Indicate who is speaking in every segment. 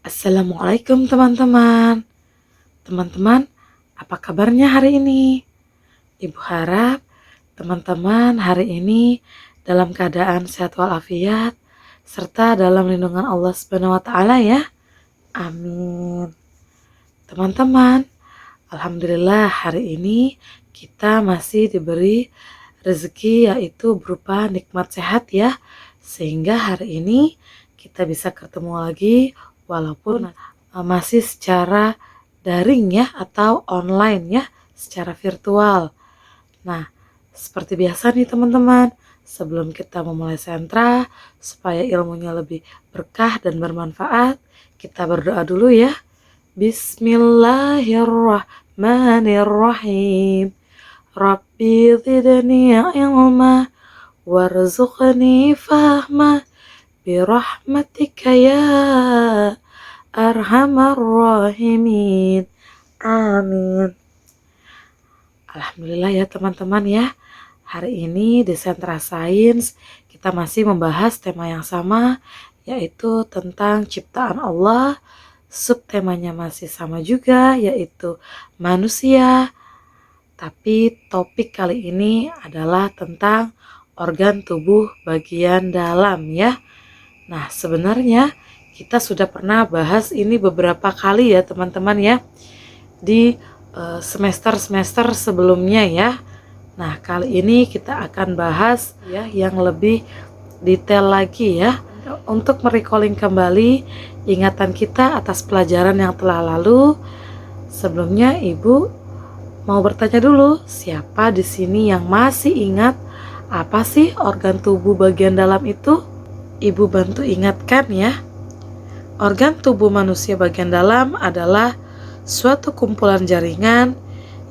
Speaker 1: Assalamualaikum teman-teman. Teman-teman, apa kabarnya hari ini? Ibu harap teman-teman hari ini dalam keadaan sehat walafiat serta dalam lindungan Allah Subhanahu wa taala ya. Amin. Teman-teman, alhamdulillah hari ini kita masih diberi rezeki yaitu berupa nikmat sehat ya. Sehingga hari ini kita bisa ketemu lagi walaupun masih secara daring ya atau online ya, secara virtual. Nah, seperti biasa nih teman-teman, sebelum kita memulai sentra supaya ilmunya lebih berkah dan bermanfaat, kita berdoa dulu ya. Bismillahirrahmanirrahim. Rabbi zidni ilma warzuqni fahma birahmatika ya arhamar rahimin. Amin. Alhamdulillah ya teman-teman ya. Hari ini di Sentra Sains kita masih membahas tema yang sama, yaitu tentang ciptaan Allah. Subtemanya masih sama juga, yaitu manusia. Tapi topik kali ini adalah tentang organ tubuh bagian dalam ya. Nah, sebenarnya kita sudah pernah bahas ini beberapa kali ya teman-teman ya, di semester-semester sebelumnya ya. Nah, kali ini kita akan bahas ya yang lebih detail lagi ya, untuk merecalling kembali ingatan kita atas pelajaran yang telah lalu. Sebelumnya Ibu mau bertanya dulu, siapa di sini yang masih ingat apa sih organ tubuh bagian dalam itu? Ibu bantu ingatkan ya. Organ tubuh manusia bagian dalam adalah suatu kumpulan jaringan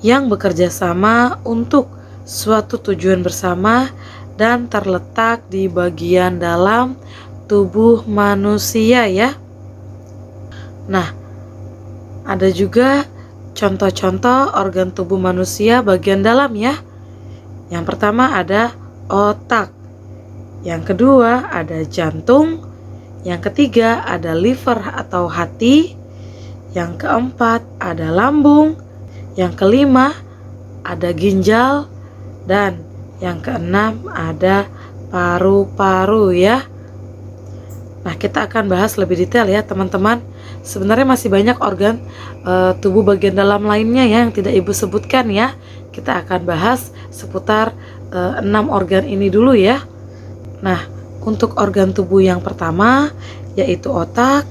Speaker 1: yang bekerja sama untuk suatu tujuan bersama dan terletak di bagian dalam tubuh manusia ya. Nah, ada juga contoh-contoh organ tubuh manusia bagian dalam ya. Yang pertama ada otak. Yang kedua ada jantung. Yang ketiga ada liver atau hati. Yang keempat ada lambung. Yang kelima ada ginjal. Dan yang keenam ada paru-paru ya. Nah, kita akan bahas lebih detail ya teman-teman. Sebenarnya masih banyak organ tubuh bagian dalam lainnya ya yang tidak Ibu sebutkan ya. Kita akan bahas seputar 6 organ ini dulu ya. Nah, untuk organ tubuh yang pertama yaitu otak.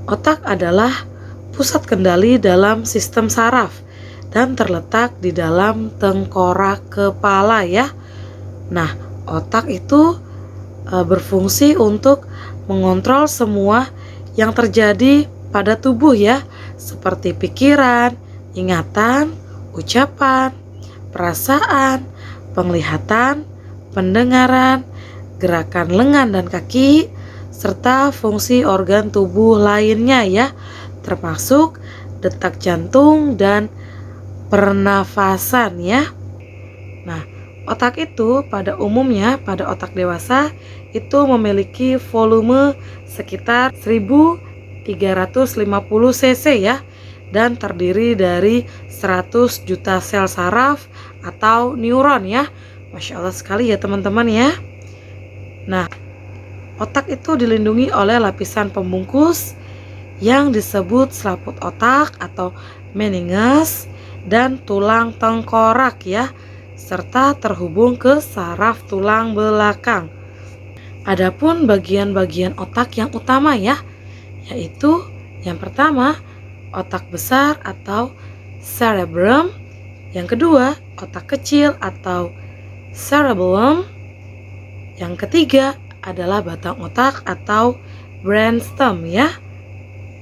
Speaker 1: Otak adalah pusat kendali dalam sistem saraf dan terletak di dalam tengkorak kepala ya. Nah, otak itu berfungsi untuk mengontrol semua yang terjadi pada tubuh ya, seperti pikiran, ingatan, ucapan, perasaan, penglihatan, pendengaran, gerakan lengan dan kaki, serta fungsi organ tubuh lainnya ya, termasuk detak jantung dan pernafasan ya. Nah, otak itu pada umumnya pada otak dewasa itu memiliki volume sekitar 1350 cc ya, dan terdiri dari 100 juta sel saraf atau neuron ya. Masya Allah sekali ya teman-teman ya. Nah, otak itu dilindungi oleh lapisan pembungkus yang disebut selaput otak atau meninges dan tulang tengkorak ya, serta terhubung ke saraf tulang belakang. Adapun bagian-bagian otak yang utama ya, yaitu yang pertama otak besar atau cerebrum, yang kedua otak kecil atau cerebellum, yang ketiga adalah batang otak atau brainstem ya.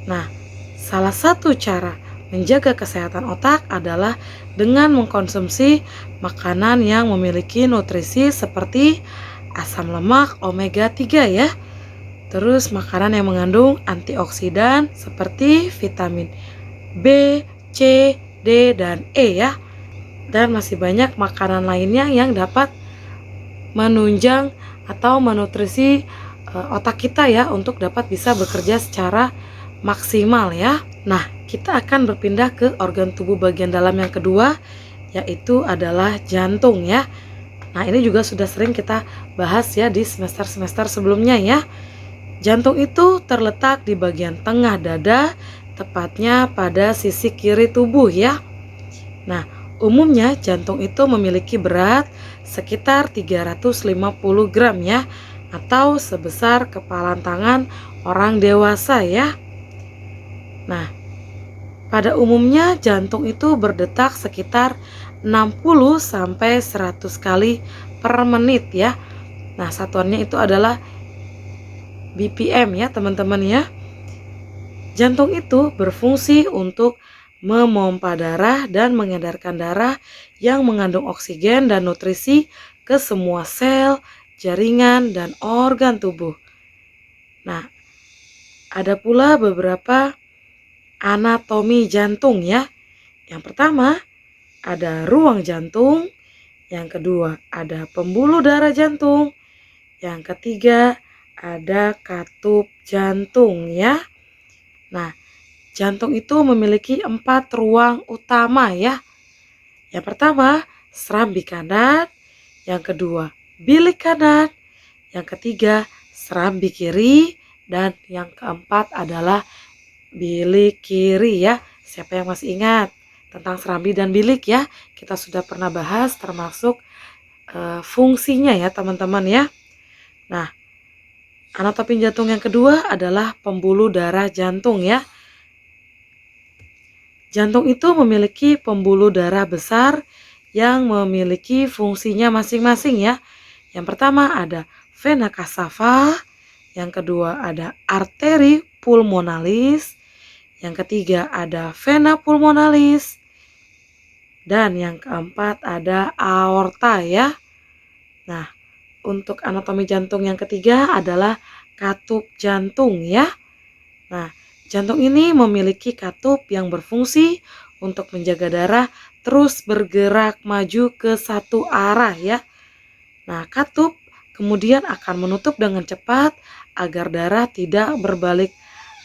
Speaker 1: Nah, salah satu cara menjaga kesehatan otak adalah dengan mengkonsumsi makanan yang memiliki nutrisi seperti asam lemak omega 3 ya. Terus makanan yang mengandung antioksidan seperti vitamin B, C, D, dan E ya. Dan masih banyak makanan lainnya yang dapat menunjang atau menutrisi otak kita ya, untuk dapat bisa bekerja secara maksimal ya. Nah, kita akan berpindah ke organ tubuh bagian dalam yang kedua, yaitu adalah jantung ya. Nah, ini juga sudah sering kita bahas ya di semester-semester sebelumnya ya. Jantung itu terletak di bagian tengah dada, tepatnya pada sisi kiri tubuh ya. Nah, umumnya jantung itu memiliki berat sekitar 350 gram ya, atau sebesar kepalan tangan orang dewasa ya. Nah, pada umumnya jantung itu berdetak sekitar 60 sampai 100 kali per menit ya. Nah, satuannya itu adalah BPM ya teman-teman ya. Jantung itu berfungsi untuk memompa darah dan mengedarkan darah yang mengandung oksigen dan nutrisi ke semua sel, jaringan, dan organ tubuh. Nah, ada pula beberapa anatomi jantung ya. Yang pertama ada ruang jantung, yang kedua ada pembuluh darah jantung, yang ketiga ada katup jantung ya. Nah, jantung itu memiliki 4 ruang utama ya. Yang pertama serambi kanan, yang kedua bilik kanan, yang ketiga serambi kiri, dan yang keempat adalah bilik kiri ya. Siapa yang masih ingat tentang serambi dan bilik ya? Kita sudah pernah bahas termasuk fungsinya ya teman-teman ya. Nah, anatomi jantung yang kedua adalah pembuluh darah jantung ya. Jantung itu memiliki pembuluh darah besar yang memiliki fungsinya masing-masing ya. Yang pertama ada vena cava, yang kedua ada arteri pulmonalis, yang ketiga ada vena pulmonalis, dan yang keempat ada aorta ya. Nah, untuk anatomi jantung yang ketiga adalah katup jantung ya. Nah, jantung ini memiliki katup yang berfungsi untuk menjaga darah terus bergerak maju ke satu arah ya. Nah, katup kemudian akan menutup dengan cepat agar darah tidak berbalik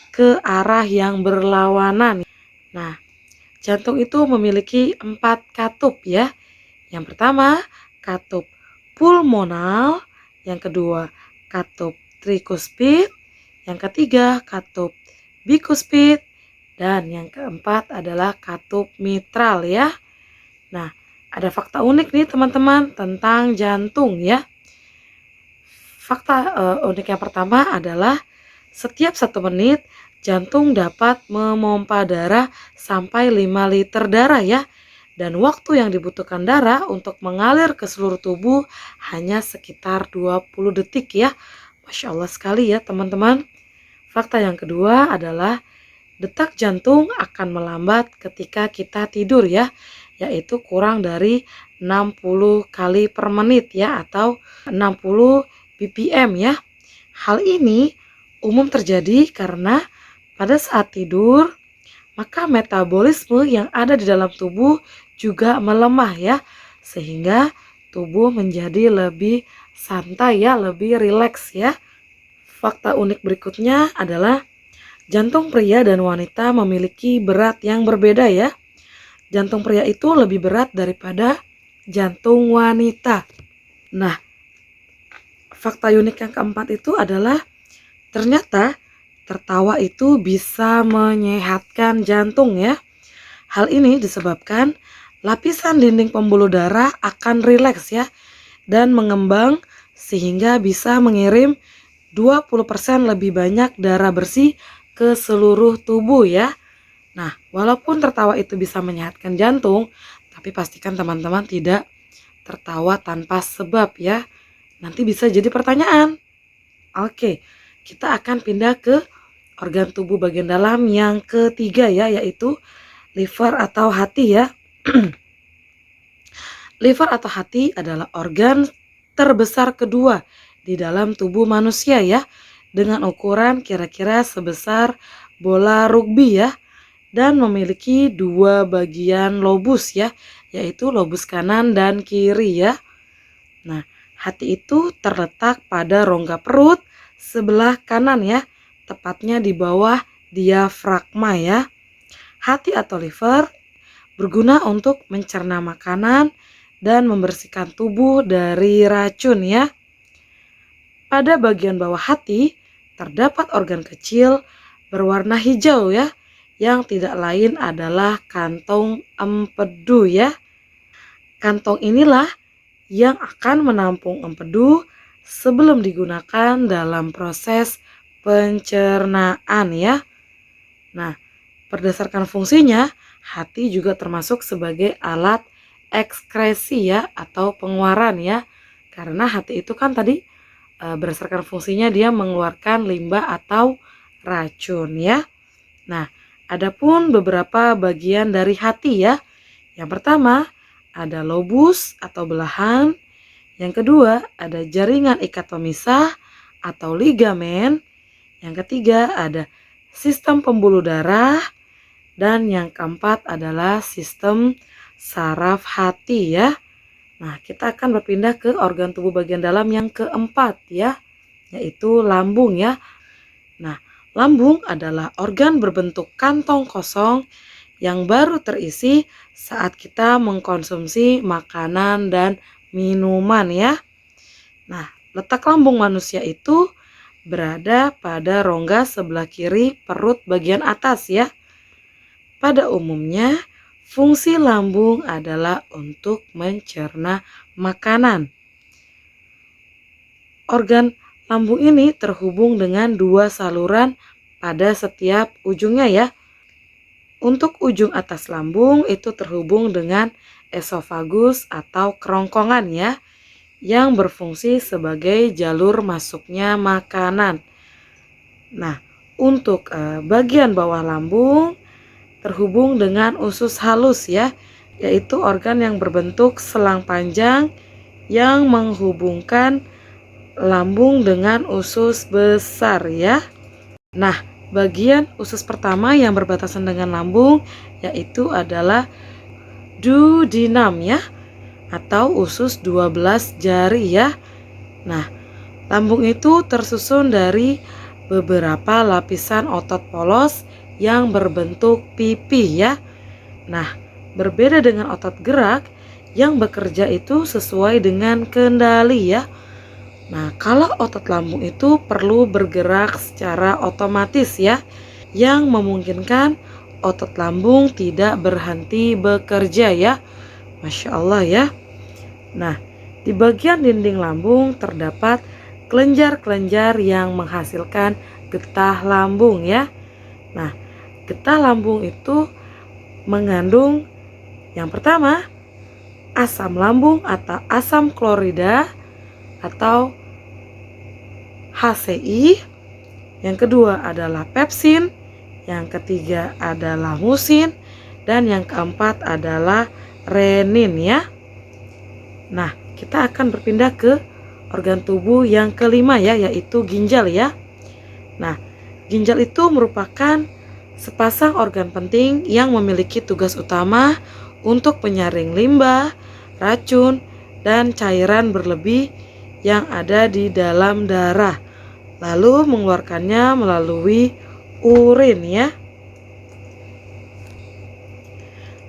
Speaker 1: ke arah yang berlawanan. Nah, jantung itu memiliki 4 katup ya. Yang pertama, katup pulmonal, yang kedua, katup trikuspid, yang ketiga, katup bikuspid, dan yang keempat adalah katup mitral ya. Nah, ada fakta unik nih teman-teman tentang jantung ya. Fakta unik yang pertama adalah setiap 1 menit jantung dapat memompa darah sampai 5 liter darah ya. Dan waktu yang dibutuhkan darah untuk mengalir ke seluruh tubuh hanya sekitar 20 detik ya. Masya Allah sekali ya teman-teman. Fakta yang kedua adalah detak jantung akan melambat ketika kita tidur ya, yaitu kurang dari 60 kali per menit ya, atau 60 BPM ya. Hal ini umum terjadi karena pada saat tidur maka metabolisme yang ada di dalam tubuh juga melemah ya, sehingga tubuh menjadi lebih santai ya, lebih rileks ya. Fakta unik berikutnya adalah jantung pria dan wanita memiliki berat yang berbeda ya. Jantung pria itu lebih berat daripada jantung wanita. Nah, fakta unik yang keempat itu adalah ternyata tertawa itu bisa menyehatkan jantung ya. Hal ini disebabkan lapisan dinding pembuluh darah akan rileks ya dan mengembang sehingga bisa mengirim 20% lebih banyak darah bersih ke seluruh tubuh ya. Nah, walaupun tertawa itu bisa menyehatkan jantung, tapi pastikan teman-teman tidak tertawa tanpa sebab ya. Nanti bisa jadi pertanyaan. Oke, kita akan pindah ke organ tubuh bagian dalam yang ketiga ya, yaitu liver atau hati ya. Liver atau hati adalah organ terbesar kedua di dalam tubuh manusia ya, dengan ukuran kira-kira sebesar bola rugby ya, dan memiliki 2 bagian lobus ya, yaitu lobus kanan dan kiri ya. Nah, hati itu terletak pada rongga perut sebelah kanan ya, tepatnya di bawah diafragma ya. Hati atau liver berguna untuk mencerna makanan dan membersihkan tubuh dari racun ya. Pada bagian bawah hati terdapat organ kecil berwarna hijau ya, yang tidak lain adalah kantong empedu ya. Kantong inilah yang akan menampung empedu sebelum digunakan dalam proses pencernaan ya. Nah, berdasarkan fungsinya, hati juga termasuk sebagai alat ekskresi ya atau pengeluaran ya. Karena hati itu kan tadi berdasarkan fungsinya dia mengeluarkan limbah atau racun ya. Nah, adapun beberapa bagian dari hati ya. Yang pertama ada lobus atau belahan. Yang kedua ada jaringan ikat pemisah atau ligamen. Yang ketiga ada sistem pembuluh darah. Dan yang keempat adalah sistem saraf hati ya. Nah, kita akan berpindah ke organ tubuh bagian dalam yang keempat ya, yaitu lambung ya. Nah, lambung adalah organ berbentuk kantong kosong yang baru terisi saat kita mengkonsumsi makanan dan minuman ya. Nah, letak lambung manusia itu berada pada rongga sebelah kiri perut bagian atas ya. Pada umumnya, fungsi lambung adalah untuk mencerna makanan. Organ lambung ini terhubung dengan dua saluran pada setiap ujungnya ya. Untuk ujung atas lambung itu terhubung dengan esofagus atau kerongkongan ya, yang berfungsi sebagai jalur masuknya makanan. Nah, untuk bagian bawah lambung terhubung dengan usus halus ya, yaitu organ yang berbentuk selang panjang yang menghubungkan lambung dengan usus besar ya. Nah, bagian usus pertama yang berbatasan dengan lambung yaitu adalah duodenum ya, atau usus 12 jari ya. Nah, lambung itu tersusun dari beberapa lapisan otot polos yang berbentuk pipi ya. Nah, berbeda dengan otot gerak yang bekerja itu sesuai dengan kendali ya. Nah, kalau otot lambung itu perlu bergerak secara otomatis ya, yang memungkinkan otot lambung tidak berhenti bekerja ya. Masya Allah ya. Nah, di bagian dinding lambung terdapat kelenjar-kelenjar yang menghasilkan getah lambung ya. Nah, getah lambung itu mengandung yang pertama asam lambung atau asam klorida atau HCI. Yang kedua adalah pepsin, yang ketiga adalah musin, dan yang keempat adalah renin ya. Nah, kita akan berpindah ke organ tubuh yang kelima ya, yaitu ginjal ya. Nah, ginjal itu merupakan sepasang organ penting yang memiliki tugas utama untuk penyaring limbah, racun, dan cairan berlebih yang ada di dalam darah, lalu mengeluarkannya melalui urin ya.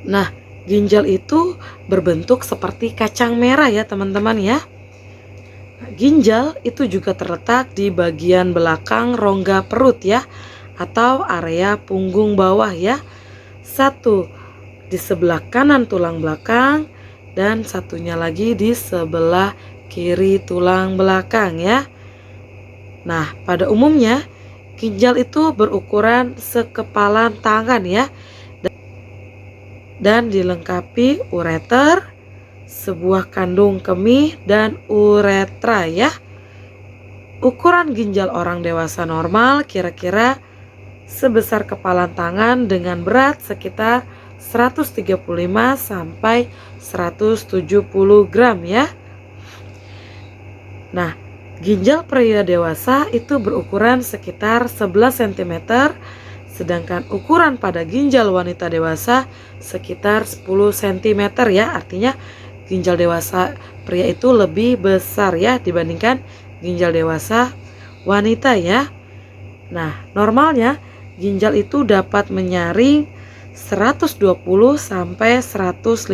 Speaker 1: Nah, ginjal itu berbentuk seperti kacang merah ya teman-teman ya. Nah, ginjal itu juga terletak di bagian belakang rongga perut ya, atau area punggung bawah ya. Satu di sebelah kanan tulang belakang dan satunya lagi di sebelah kiri tulang belakang ya. Nah, pada umumnya ginjal itu berukuran sekepalan tangan ya, dan dilengkapi ureter, sebuah kandung kemih, dan uretra ya. Ukuran ginjal orang dewasa normal kira-kira sebesar kepalan tangan dengan berat sekitar 135 sampai 170 gram ya. Nah, ginjal pria dewasa itu berukuran sekitar 11 cm, sedangkan ukuran pada ginjal wanita dewasa sekitar 10 cm ya. Artinya ginjal dewasa pria itu lebih besar ya dibandingkan ginjal dewasa wanita ya. Nah, normalnya ginjal itu dapat menyaring 120 sampai 150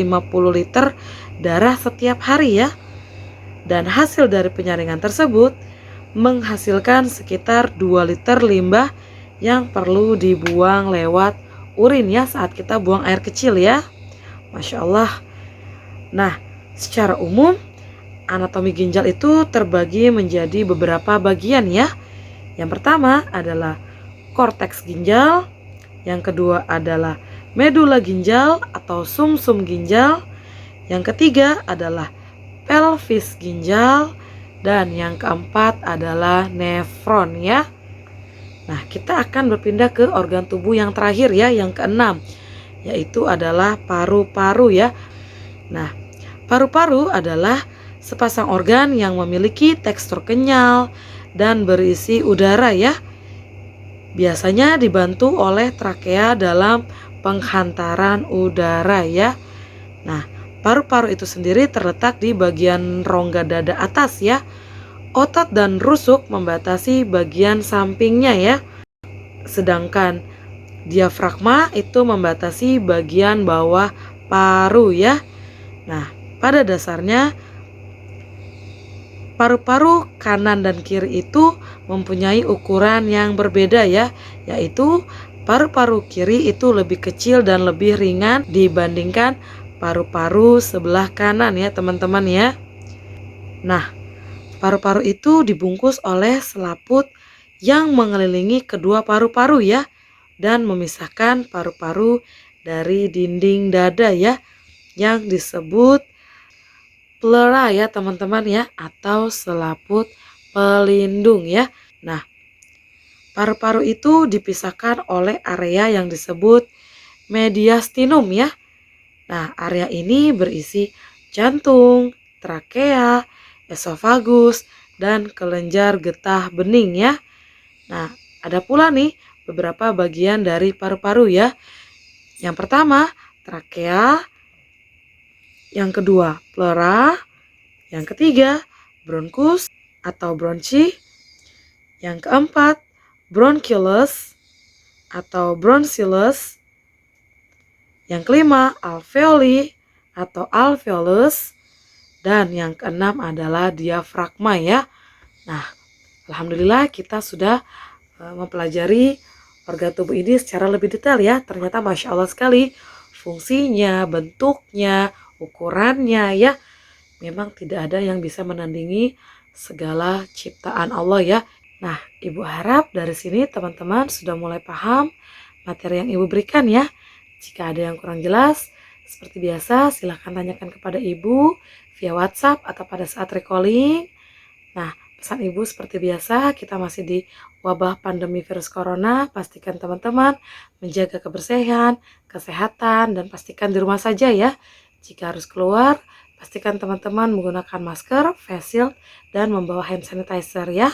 Speaker 1: liter darah setiap hari ya. Dan hasil dari penyaringan tersebut menghasilkan sekitar 2 liter limbah yang perlu dibuang lewat urin ya saat kita buang air kecil ya. Masya Allah. Nah, secara umum anatomi ginjal itu terbagi menjadi beberapa bagian ya. Yang pertama adalah korteks ginjal, yang kedua adalah medula ginjal atau sumsum ginjal, yang ketiga adalah pelvis ginjal, dan yang keempat adalah nefron ya. Nah, kita akan berpindah ke organ tubuh yang terakhir ya, yang keenam, yaitu adalah paru-paru ya. Nah, paru-paru adalah sepasang organ yang memiliki tekstur kenyal dan berisi udara ya. Biasanya dibantu oleh trakea dalam penghantaran udara ya. Nah, paru-paru itu sendiri terletak di bagian rongga dada atas ya. Otot dan rusuk membatasi bagian sampingnya ya. Sedangkan diafragma itu membatasi bagian bawah paru ya. Nah, pada dasarnya paru-paru kanan dan kiri itu mempunyai ukuran yang berbeda ya, yaitu paru-paru kiri itu lebih kecil dan lebih ringan dibandingkan paru-paru sebelah kanan ya teman-teman ya. Nah, paru-paru itu dibungkus oleh selaput yang mengelilingi kedua paru-paru ya, dan memisahkan paru-paru dari dinding dada ya, yang disebut pleura ya teman-teman ya, atau selaput pelindung ya. Nah, paru-paru itu dipisahkan oleh area yang disebut mediastinum ya. Nah, area ini berisi jantung, trakea, esofagus, dan kelenjar getah bening ya. Nah, ada pula nih beberapa bagian dari paru-paru ya. Yang pertama, trakea. Yang kedua, pleura. Yang ketiga, bronkus atau bronchi. Yang keempat, bronchulus atau bronchilus. Yang kelima, alveoli atau alveolus. Dan yang keenam adalah diafragma ya. Nah, alhamdulillah kita sudah mempelajari organ tubuh ini secara lebih detail ya. Ternyata Masya Allah sekali fungsinya, bentuknya, ukurannya ya. Memang tidak ada yang bisa menandingi segala ciptaan Allah ya. Nah, Ibu harap dari sini teman-teman sudah mulai paham materi yang Ibu berikan ya. Jika ada yang kurang jelas, seperti biasa silahkan tanyakan kepada Ibu via WhatsApp atau pada saat recalling. Nah, pesan Ibu seperti biasa, kita masih di wabah pandemi virus corona. Pastikan teman-teman menjaga kebersihan, kesehatan, dan pastikan di rumah saja ya. Jika harus keluar, pastikan teman-teman menggunakan masker, face shield, dan membawa hand sanitizer ya.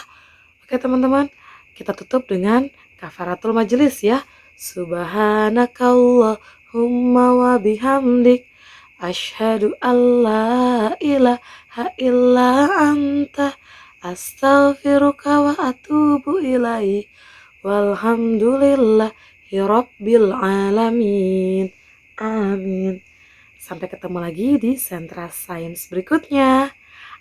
Speaker 1: Oke teman-teman, kita tutup dengan kafaratul majelis ya. Subhanakallahumma wa bihamdik, asyhadu alla ilaha illa anta, astaghfiruka wa atubu ilaih, walhamdulillahi rabbil alamin. Amin. Sampai ketemu lagi di Sentra Sains berikutnya.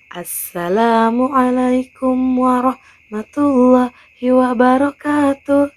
Speaker 1: Assalamualaikum warahmatullahi wabarakatuh.